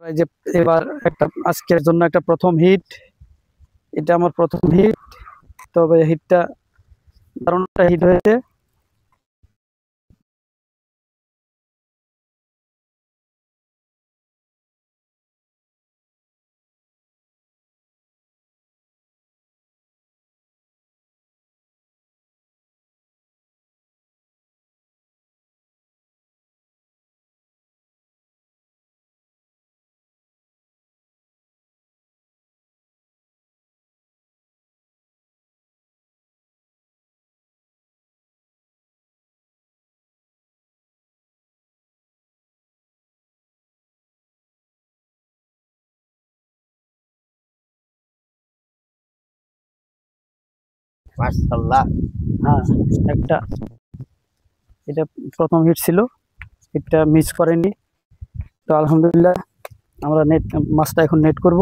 এই যে এবার একটা আজকের জন্য একটা প্রথম হিট, এটা আমার প্রথম হিট। তবে হিটটা দারুণ একটা হিট হয়েছে। মাশাআল্লাহ। হ্যাঁ, একটা এটা প্রথম হিট ছিল, হিটটা মিস করেনি। তো আলহামদুলিল্লাহ আমরা নেট মাছটা এখন নেট করব।